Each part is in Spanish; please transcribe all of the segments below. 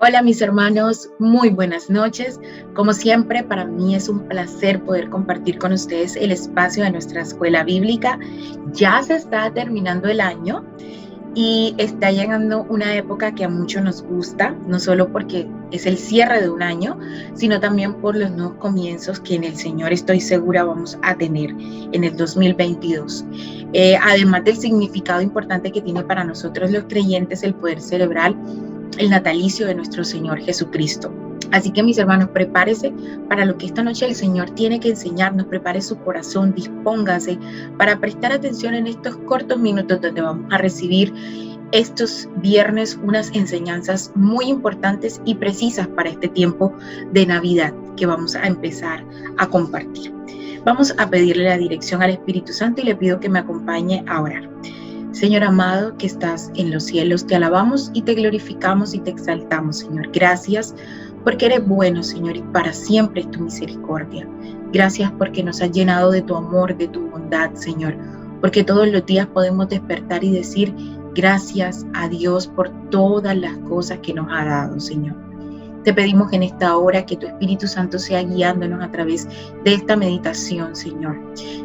Hola mis hermanos, muy buenas noches. Como siempre, para mí es un placer poder compartir con ustedes el espacio de nuestra escuela bíblica. Ya se está terminando el año y está llegando una época que a muchos nos gusta, no solo porque es el cierre de un año, sino también por los nuevos comienzos que en el Señor estoy segura vamos a tener en el 2022. Además del significado importante que tiene para nosotros los creyentes el poder celebrar el natalicio de nuestro Señor Jesucristo. Así que mis hermanos, prepárese para lo que esta noche el Señor tiene que enseñarnos, prepare su corazón, dispóngase para prestar atención en estos cortos minutos donde vamos a recibir estos viernes unas enseñanzas muy importantes y precisas para este tiempo de Navidad que vamos a empezar a compartir. Vamos a pedirle la dirección al Espíritu Santo y le pido que me acompañe a orar. Señor amado que estás en los cielos, te alabamos y te glorificamos y te exaltamos, Señor. Gracias porque eres bueno, Señor, y para siempre es tu misericordia. Gracias porque nos has llenado de tu amor, de tu bondad, Señor, porque todos los días podemos despertar y decir gracias a Dios por todas las cosas que nos ha dado, Señor. Te pedimos en esta hora que tu Espíritu Santo sea guiándonos a través de esta meditación, Señor.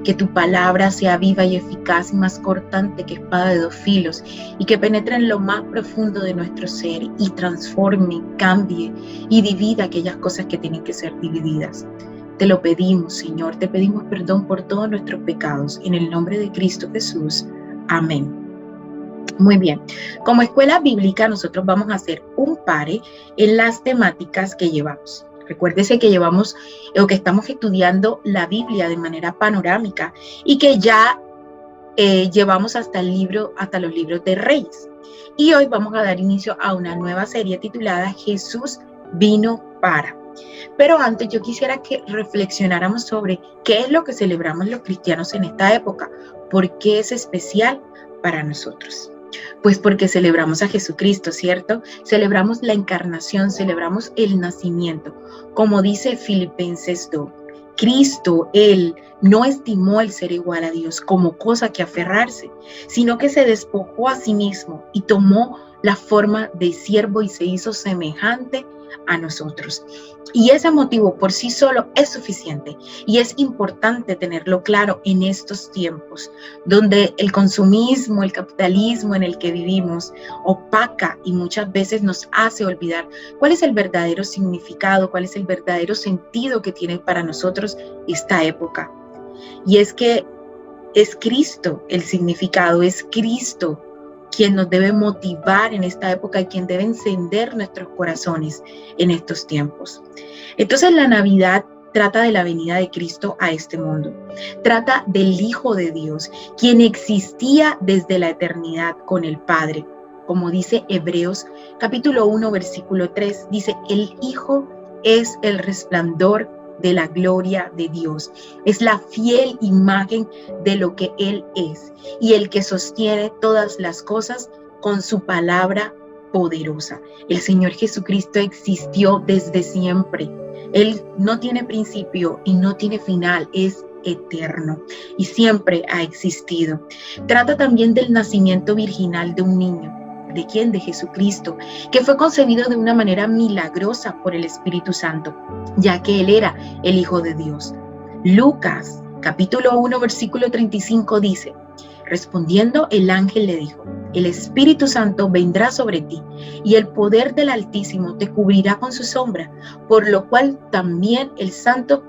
Que tu palabra sea viva y eficaz y más cortante que espada de dos filos y que penetre en lo más profundo de nuestro ser y transforme, cambie y divida aquellas cosas que tienen que ser divididas. Te lo pedimos, Señor. Te pedimos perdón por todos nuestros pecados. En el nombre de Cristo Jesús. Amén. Muy bien, como escuela bíblica nosotros vamos a hacer un pare en las temáticas que llevamos. Recuérdese que llevamos o que estamos estudiando la Biblia de manera panorámica y que ya llevamos hasta los libros de Reyes. Y hoy vamos a dar inicio a una nueva serie titulada Jesús vino para. Pero antes yo quisiera que reflexionáramos sobre qué es lo que celebramos los cristianos en esta época, por qué es especial para nosotros. Pues porque celebramos a Jesucristo, ¿cierto? Celebramos la encarnación, celebramos el nacimiento. Como dice Filipenses 2, Cristo, Él, no estimó el ser igual a Dios como cosa que aferrarse, sino que se despojó a sí mismo y tomó la forma de siervo y se hizo semejante a nosotros. Y ese motivo por sí solo es suficiente y es importante tenerlo claro en estos tiempos donde el consumismo, el capitalismo en el que vivimos opaca y muchas veces nos hace olvidar cuál es el verdadero significado, cuál es el verdadero sentido que tiene para nosotros esta época. Y es que es Cristo el significado, es Cristo quien nos debe motivar en esta época y quien debe encender nuestros corazones en estos tiempos. Entonces la Navidad trata de la venida de Cristo a este mundo. Trata del Hijo de Dios, quien existía desde la eternidad con el Padre. Como dice Hebreos capítulo 1, versículo 3, dice, el Hijo es el resplandor de la gloria de Dios. Es la fiel imagen de lo que Él es y el que sostiene todas las cosas con su palabra poderosa. El Señor Jesucristo existió desde siempre. Él no tiene principio y no tiene final, es eterno y siempre ha existido. Trata también del nacimiento virginal de un niño. ¿De quién? De Jesucristo, que fue concebido de una manera milagrosa por el Espíritu Santo, ya que Él era el Hijo de Dios. Lucas, capítulo 1, versículo 35 dice, respondiendo el ángel le dijo, el Espíritu Santo vendrá sobre ti y el poder del Altísimo te cubrirá con su sombra, por lo cual también el santo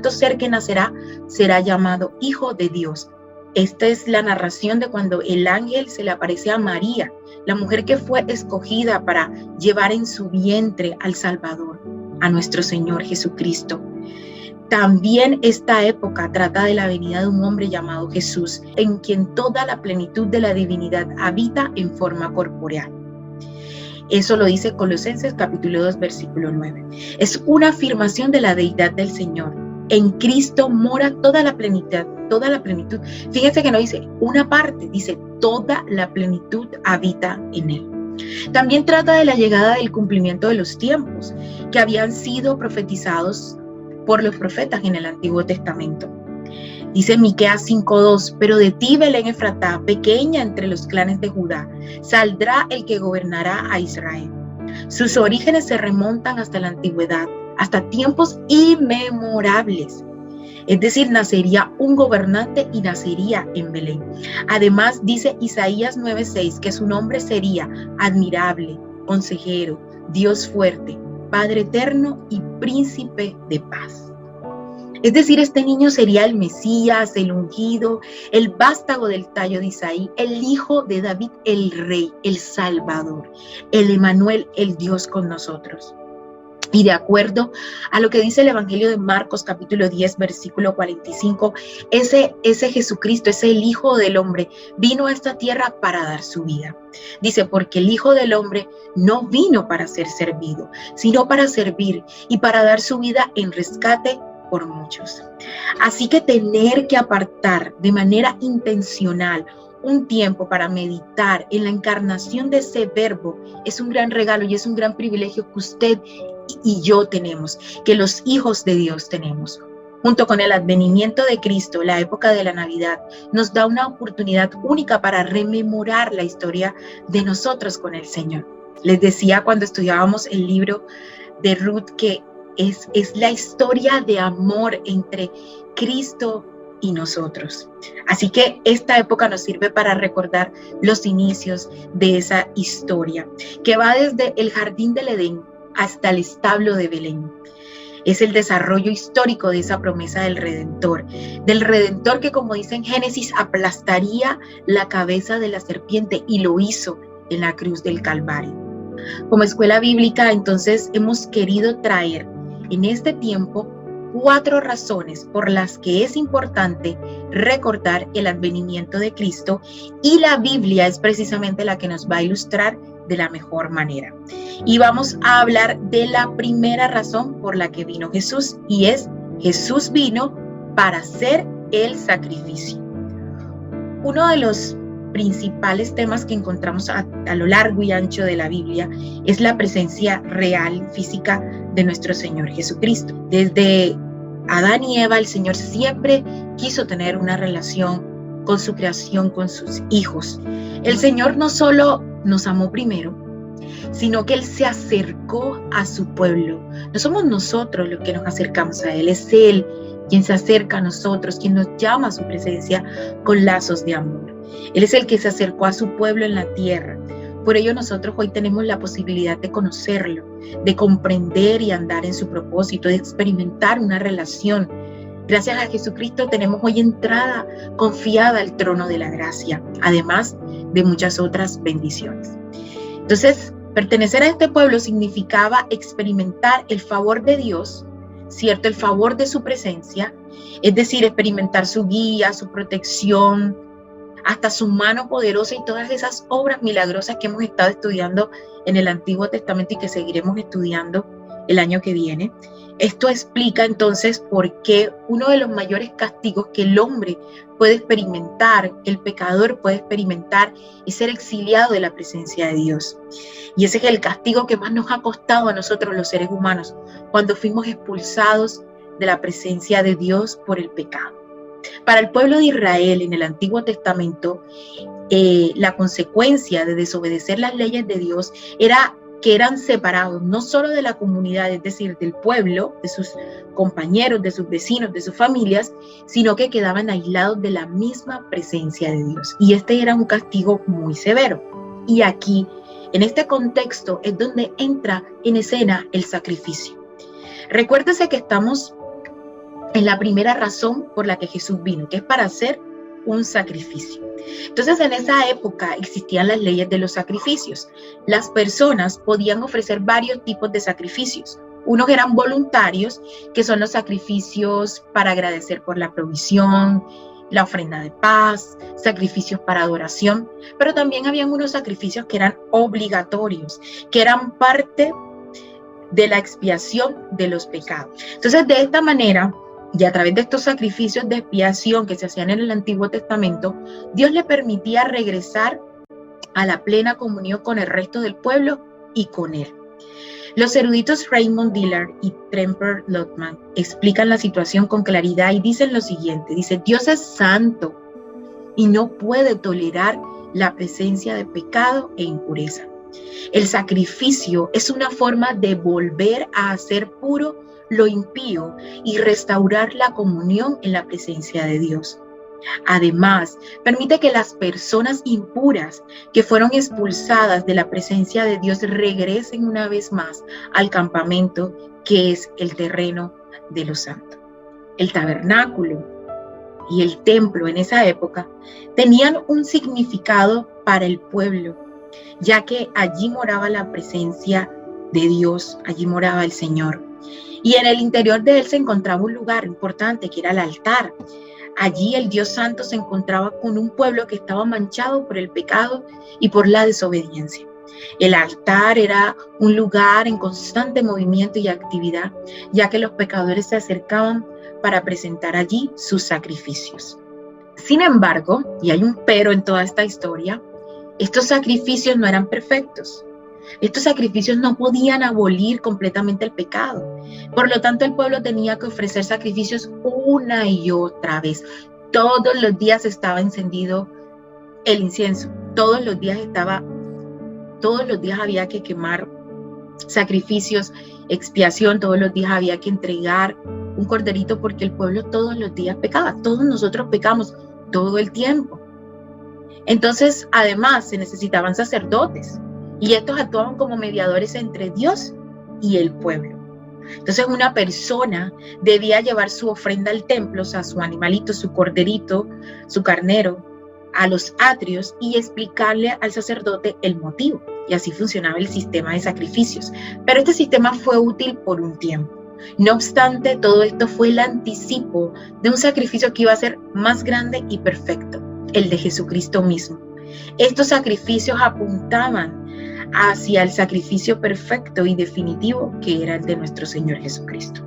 ser que nacerá será llamado Hijo de Dios. Esta es la narración de cuando el ángel se le aparece a María, la mujer que fue escogida para llevar en su vientre al Salvador, a nuestro Señor Jesucristo. También esta época trata de la venida de un hombre llamado Jesús, en quien toda la plenitud de la divinidad habita en forma corporeal. Eso lo dice Colosenses capítulo 2, versículo 9. Es una afirmación de la deidad del Señor. En Cristo mora toda la plenitud, toda la plenitud. Fíjense que no dice una parte, dice toda la plenitud habita en Él. También trata de la llegada del cumplimiento de los tiempos que habían sido profetizados por los profetas en el Antiguo Testamento. Dice Miqueas 5:2, pero de ti, Belén Efratá, pequeña entre los clanes de Judá, saldrá el que gobernará a Israel. Sus orígenes se remontan hasta la antigüedad, hasta tiempos inmemorables. Es decir, nacería un gobernante y nacería en Belén. Además, dice Isaías 9:6 que su nombre sería admirable, consejero, Dios fuerte, Padre eterno y príncipe de paz. Es decir, este niño sería el Mesías, el ungido, el vástago del tallo de Isaí, el hijo de David, el rey, el Salvador, el Emmanuel, el Dios con nosotros. Y de acuerdo a lo que dice el Evangelio de Marcos, capítulo 10, versículo 45, ese Jesucristo, ese el Hijo del Hombre, vino a esta tierra para dar su vida. Dice, porque el Hijo del Hombre no vino para ser servido, sino para servir y para dar su vida en rescate por muchos. Así que tener que apartar de manera intencional un tiempo para meditar en la encarnación de ese verbo es un gran regalo y es un gran privilegio que usted y yo tenemos, que los hijos de Dios tenemos. Junto con el advenimiento de Cristo, la época de la Navidad nos da una oportunidad única para rememorar la historia de nosotros con el Señor. Les decía cuando estudiábamos el libro de Ruth que es la historia de amor entre Cristo y nosotros. Así que esta época nos sirve para recordar los inicios de esa historia, que va desde el jardín del Edén hasta el establo de Belén. Es el desarrollo histórico de esa promesa del Redentor que, como dice en Génesis, aplastaría la cabeza de la serpiente, y lo hizo en la cruz del Calvario. Como escuela bíblica, entonces, hemos querido traer en este tiempo 4 razones por las que es importante recordar el advenimiento de Cristo, y la Biblia es precisamente la que nos va a ilustrar de la mejor manera. Y vamos a hablar de la primera razón por la que vino Jesús, y es: Jesús vino para hacer el sacrificio. Uno de los principales temas que encontramos a lo largo y ancho de la Biblia es la presencia real, física de nuestro Señor Jesucristo. Desde Adán y Eva, el Señor siempre quiso tener una relación con su creación, con sus hijos. El Señor no solo nos amó primero, sino que Él se acercó a su pueblo. No somos nosotros los que nos acercamos a Él, es Él quien se acerca a nosotros, quien nos llama a su presencia con lazos de amor. Él es el que se acercó a su pueblo en la tierra. Por ello nosotros hoy tenemos la posibilidad de conocerlo, de comprender y andar en su propósito, de experimentar una relación. Gracias a Jesucristo tenemos hoy entrada confiada al trono de la gracia, además de muchas otras bendiciones. Entonces, pertenecer a este pueblo significaba experimentar el favor de Dios, ¿cierto? El favor de su presencia, es decir, experimentar su guía, su protección, hasta su mano poderosa y todas esas obras milagrosas que hemos estado estudiando en el Antiguo Testamento y que seguiremos estudiando el año que viene. Esto explica entonces por qué uno de los mayores castigos que el hombre puede experimentar, el pecador puede experimentar, es ser exiliado de la presencia de Dios. Y ese es el castigo que más nos ha costado a nosotros los seres humanos, cuando fuimos expulsados de la presencia de Dios por el pecado. Para el pueblo de Israel en el Antiguo Testamento, la consecuencia de desobedecer las leyes de Dios era que eran separados no solo de la comunidad, es decir, del pueblo, de sus compañeros, de sus vecinos, de sus familias, sino que quedaban aislados de la misma presencia de Dios. Y este era un castigo muy severo. Y aquí, en este contexto, es donde entra en escena el sacrificio. Recuérdese que estamos en la primera razón por la que Jesús vino, que es para hacer un sacrificio. Entonces, en esa época existían las leyes de los sacrificios. Las personas podían ofrecer varios tipos de sacrificios. Unos eran voluntarios, que son los sacrificios para agradecer por la provisión, la ofrenda de paz, sacrificios para adoración, pero también habían unos sacrificios que eran obligatorios, que eran parte de la expiación de los pecados. Entonces, de esta manera, y a través de estos sacrificios de expiación que se hacían en el Antiguo Testamento, Dios le permitía regresar a la plena comunión con el resto del pueblo y con Él. Los eruditos Raymond Dillard y Tremper Lotman explican la situación con claridad y dicen lo siguiente. Dice: Dios es santo y no puede tolerar la presencia de pecado e impureza. El sacrificio es una forma de volver a hacer puro lo impío y restaurar la comunión en la presencia de Dios. Además, permite que las personas impuras que fueron expulsadas de la presencia de Dios regresen una vez más al campamento, que es el terreno de los santos. El tabernáculo y el templo en esa época tenían un significado para el pueblo, ya que allí moraba la presencia de Dios, allí moraba el Señor. Y en el interior de él se encontraba un lugar importante que era el altar. Allí el Dios Santo se encontraba con un pueblo que estaba manchado por el pecado y por la desobediencia. El altar era un lugar en constante movimiento y actividad, ya que los pecadores se acercaban para presentar allí sus sacrificios. Sin embargo, y hay un pero en toda esta historia, estos sacrificios no eran perfectos. Estos sacrificios no podían abolir completamente el pecado. Por lo tanto, el pueblo tenía que ofrecer sacrificios una y otra vez. Todos los días estaba encendido el incienso. Todos los días había que quemar sacrificios, expiación. Todos los días había que entregar un corderito, porque el pueblo todos los días pecaba. Todos nosotros pecamos todo el tiempo. Entonces, además, se necesitaban sacerdotes. Y estos actuaban como mediadores entre Dios y el pueblo. Entonces una persona debía llevar su ofrenda al templo, o sea, su animalito, su corderito, su carnero, a los atrios y explicarle al sacerdote el motivo. Y así funcionaba el sistema de sacrificios. Pero este sistema fue útil por un tiempo. No obstante, todo esto fue el anticipo de un sacrificio que iba a ser más grande y perfecto, el de Jesucristo mismo. Estos sacrificios apuntaban hacia el sacrificio perfecto y definitivo, que era el de nuestro Señor Jesucristo.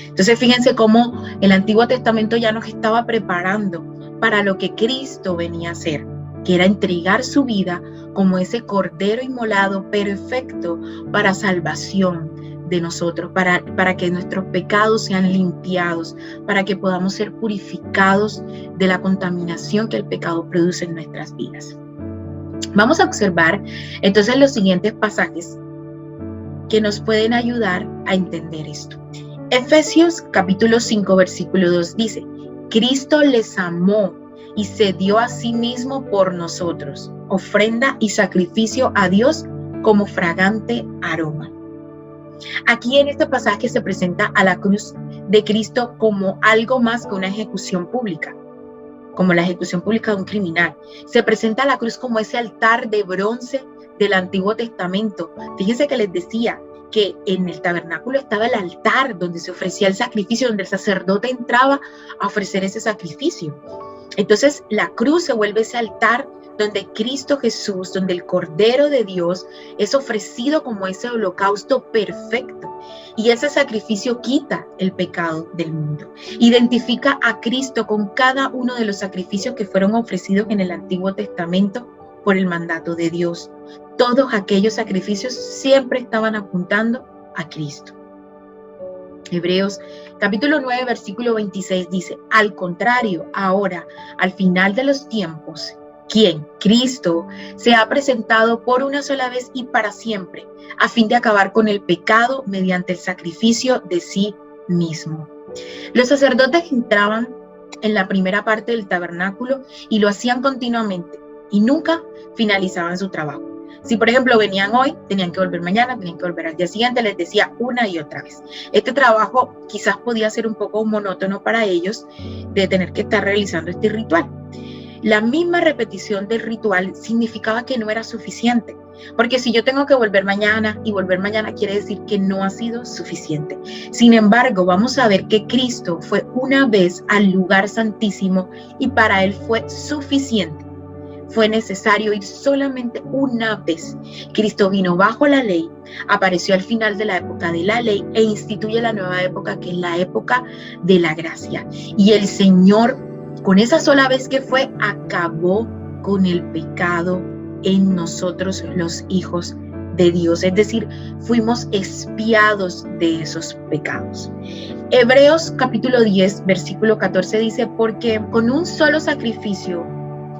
Entonces fíjense cómo el Antiguo Testamento ya nos estaba preparando para lo que Cristo venía a hacer, que era entregar su vida como ese cordero inmolado perfecto para salvación de nosotros, para que nuestros pecados sean limpiados, para que podamos ser purificados de la contaminación que el pecado produce en nuestras vidas. Vamos a observar entonces los siguientes pasajes que nos pueden ayudar a entender esto. Efesios capítulo 5 versículo 2 dice: Cristo les amó y se dio a sí mismo por nosotros, ofrenda y sacrificio a Dios como fragante aroma. Aquí en este pasaje se presenta a la cruz de Cristo como algo más que una ejecución pública, como la ejecución pública de un criminal. Se presenta a la cruz como ese altar de bronce del Antiguo Testamento. Fíjense que les decía que en el tabernáculo estaba el altar donde se ofrecía el sacrificio, donde el sacerdote entraba a ofrecer ese sacrificio. Entonces la cruz se vuelve ese altar donde Cristo Jesús, donde el Cordero de Dios es ofrecido como ese holocausto perfecto. Y ese sacrificio quita el pecado del mundo. Identifica a Cristo con cada uno de los sacrificios que fueron ofrecidos en el Antiguo Testamento por el mandato de Dios. Todos aquellos sacrificios siempre estaban apuntando a Cristo. Hebreos capítulo 9 versículo 26 dice: al contrario, ahora, al final de los tiempos, quien, Cristo, se ha presentado por una sola vez y para siempre, a fin de acabar con el pecado mediante el sacrificio de sí mismo. Los sacerdotes entraban en la primera parte del tabernáculo y lo hacían continuamente y nunca finalizaban su trabajo. Si por ejemplo venían hoy, tenían que volver mañana, tenían que volver al día siguiente, les decía una y otra vez. Este trabajo quizás podía ser un poco monótono para ellos, de tener que estar realizando este ritual. La misma repetición del ritual significaba que no era suficiente, porque si yo tengo que volver mañana y volver mañana quiere decir que no ha sido suficiente. Sin embargo, vamos a ver que Cristo fue una vez al lugar santísimo y para él fue suficiente. Fue necesario ir solamente una vez. Cristo vino bajo la ley, apareció al final de la época de la ley e instituye la nueva época, que es la época de la gracia. Y el Señor, con esa sola vez que fue, acabó con el pecado en nosotros, los hijos de Dios. Es decir, fuimos expiados de esos pecados. Hebreos capítulo 10, versículo 14 dice: porque con un solo sacrificio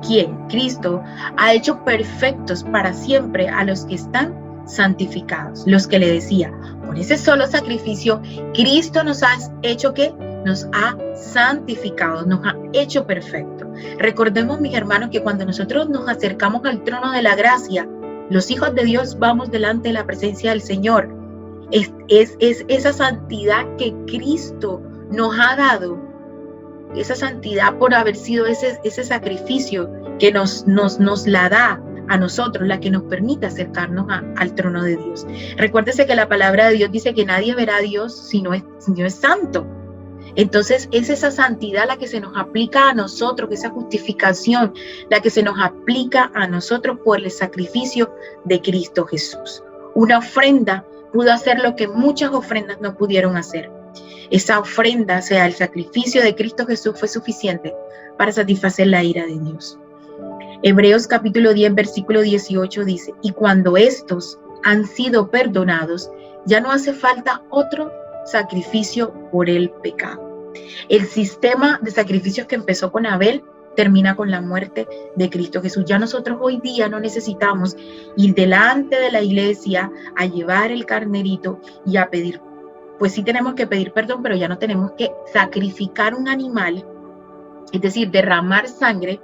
¿quién? Cristo ha hecho perfectos para siempre a los que están santificados. Los que le decía, por ese solo sacrificio, Cristo nos ha hecho que nos ha santificado, nos ha hecho perfectos. Recordemos, mis hermanos, que cuando nosotros nos acercamos al trono de la gracia, los hijos de Dios vamos delante de la presencia del Señor. Es esa santidad que Cristo nos ha dado, esa santidad por haber sido ese sacrificio que nos la da a nosotros, la que nos permite acercarnos al trono de Dios. Recuérdese que la palabra de Dios dice que nadie verá a Dios si no es santo. Entonces es esa santidad la que se nos aplica a nosotros, esa justificación, la que se nos aplica a nosotros por el sacrificio de Cristo Jesús. Una ofrenda pudo hacer lo que muchas ofrendas no pudieron hacer. Esa ofrenda, o sea, el sacrificio de Cristo Jesús fue suficiente para satisfacer la ira de Dios. Hebreos capítulo 10, versículo 18 dice, y cuando estos han sido perdonados, ya no hace falta otro sacrificio por el pecado. El sistema de sacrificios que empezó con Abel termina con la muerte de Cristo Jesús. Ya nosotros hoy día no necesitamos ir delante de la iglesia a llevar el carnerito y a pedir. Pues sí tenemos que pedir perdón, pero ya no tenemos que sacrificar un animal, es decir, derramar sangre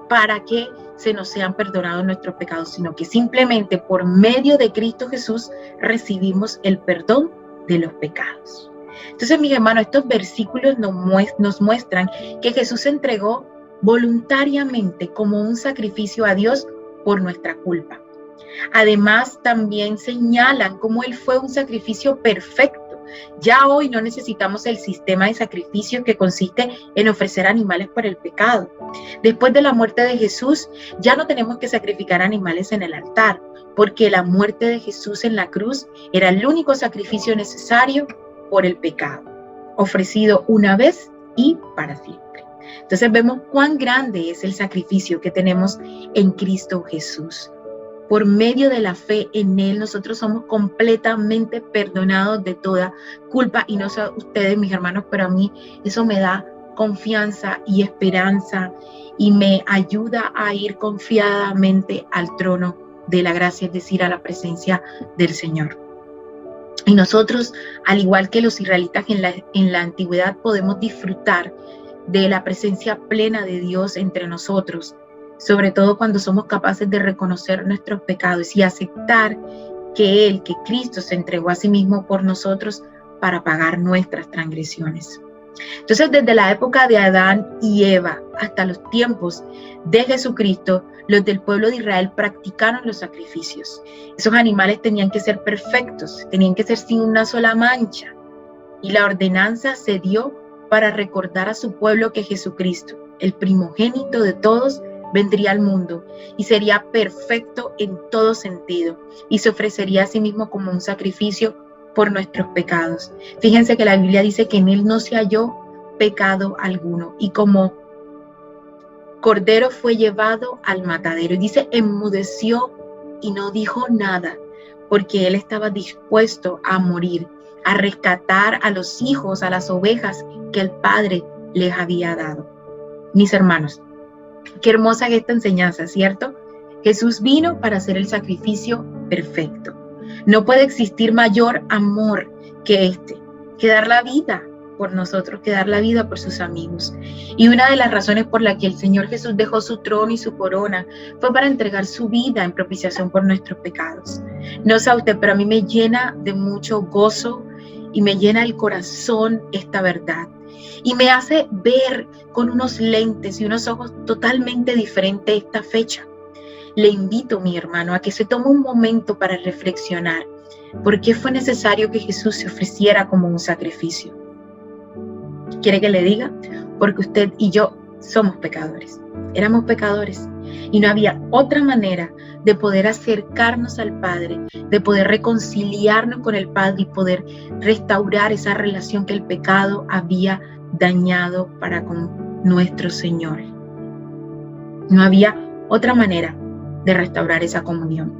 para que se nos sean perdonados nuestros pecados, sino que simplemente por medio de Cristo Jesús recibimos el perdón de los pecados. Entonces, mis hermanos, estos versículos nos muestran que Jesús se entregó voluntariamente como un sacrificio a Dios por nuestra culpa. Además, también señalan cómo Él fue un sacrificio perfecto. Ya hoy no necesitamos el sistema de sacrificio que consiste en ofrecer animales por el pecado. Después de la muerte de Jesús, ya no tenemos que sacrificar animales en el altar, porque la muerte de Jesús en la cruz era el único sacrificio necesario por el pecado, ofrecido una vez y para siempre. Entonces vemos cuán grande es el sacrificio que tenemos en Cristo Jesús. Por medio de la fe en Él, nosotros somos completamente perdonados de toda culpa. Y no sé ustedes, mis hermanos, pero a mí eso me da confianza y esperanza y me ayuda a ir confiadamente al trono de la gracia, es decir, a la presencia del Señor. Y nosotros, al igual que los israelitas en la antigüedad, podemos disfrutar de la presencia plena de Dios entre nosotros, sobre todo cuando somos capaces de reconocer nuestros pecados y aceptar que Cristo se entregó a sí mismo por nosotros para pagar nuestras transgresiones. Entonces, desde la época de Adán y Eva hasta los tiempos de Jesucristo, los del pueblo de Israel practicaron los sacrificios. Esos animales tenían que ser perfectos, tenían que ser sin una sola mancha. Y la ordenanza se dio para recordar a su pueblo que Jesucristo, el primogénito de todos, vendría al mundo y sería perfecto en todo sentido y se ofrecería a sí mismo como un sacrificio por nuestros pecados. Fíjense que la Biblia dice que en Él no se halló pecado alguno y como cordero fue llevado al matadero. Y dice, enmudeció y no dijo nada porque Él estaba dispuesto a morir, a rescatar a los hijos, a las ovejas que el Padre les había dado. Mis hermanos, qué hermosa es esta enseñanza, ¿cierto? Jesús vino para hacer el sacrificio perfecto. No puede existir mayor amor que este, que dar la vida por nosotros, que dar la vida por sus amigos. Y una de las razones por la que el Señor Jesús dejó su trono y su corona fue para entregar su vida en propiciación por nuestros pecados. No sé a usted, pero a mí me llena de mucho gozo y me llena el corazón esta verdad. Y me hace ver con unos lentes y unos ojos totalmente diferentes esta fecha. Le invito, mi hermano, a que se tome un momento para reflexionar por qué fue necesario que Jesús se ofreciera como un sacrificio. ¿Quiere que le diga? Porque usted y yo somos pecadores. Éramos pecadores y no había otra manera de poder acercarnos al Padre, de poder reconciliarnos con el Padre y poder restaurar esa relación que el pecado había dañado para con nuestro Señor. No había otra manera de restaurar esa comunión.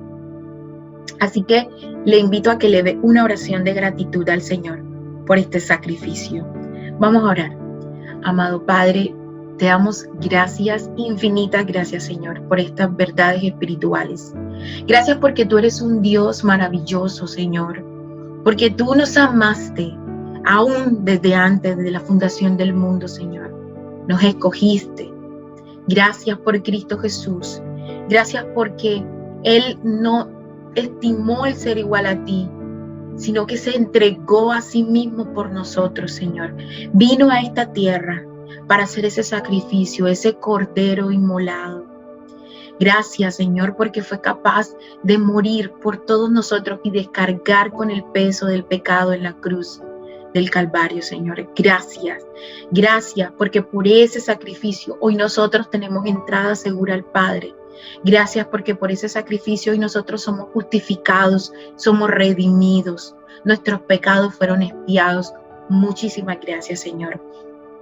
Así que le invito a que le dé una oración de gratitud al Señor por este sacrificio. Vamos a orar. Amado Padre, Te damos gracias, infinitas gracias, Señor, por estas verdades espirituales. Gracias porque tú eres un Dios maravilloso, Señor, porque tú nos amaste aún desde antes de la fundación del mundo, Señor. Nos escogiste. Gracias por Cristo Jesús. Gracias porque Él no estimó el ser igual a ti, sino que se entregó a sí mismo por nosotros, Señor. Vino a esta tierra para hacer ese sacrificio, ese cordero inmolado. Gracias, Señor, porque fue capaz de morir por todos nosotros y descargar con el peso del pecado en la cruz del Calvario, Señor. Gracias. Gracias, porque por ese sacrificio hoy nosotros tenemos entrada segura al Padre. Gracias, porque por ese sacrificio hoy nosotros somos justificados, somos redimidos. Nuestros pecados fueron expiados. Muchísimas gracias, Señor.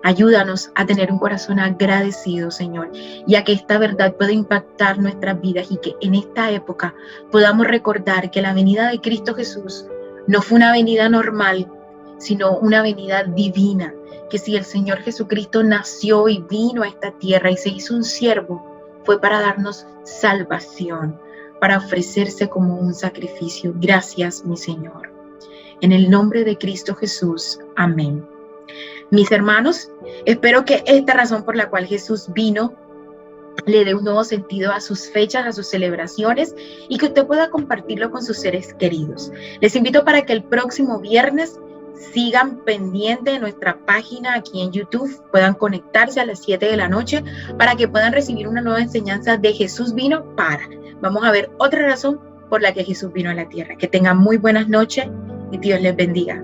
Ayúdanos a tener un corazón agradecido, Señor, y a que esta verdad pueda impactar nuestras vidas y que en esta época podamos recordar que la venida de Cristo Jesús no fue una venida normal, sino una venida divina, que si el Señor Jesucristo nació y vino a esta tierra y se hizo un siervo, fue para darnos salvación, para ofrecerse como un sacrificio. Gracias, mi Señor. En el nombre de Cristo Jesús. Amén. Mis hermanos, espero que esta razón por la cual Jesús vino le dé un nuevo sentido a sus fechas, a sus celebraciones y que usted pueda compartirlo con sus seres queridos. Les invito para que el próximo viernes sigan pendiente de nuestra página aquí en YouTube, puedan conectarse a las 7 de la noche para que puedan recibir una nueva enseñanza de Jesús vino para. Vamos a ver otra razón por la que Jesús vino a la tierra. Que tengan muy buenas noches y Dios les bendiga.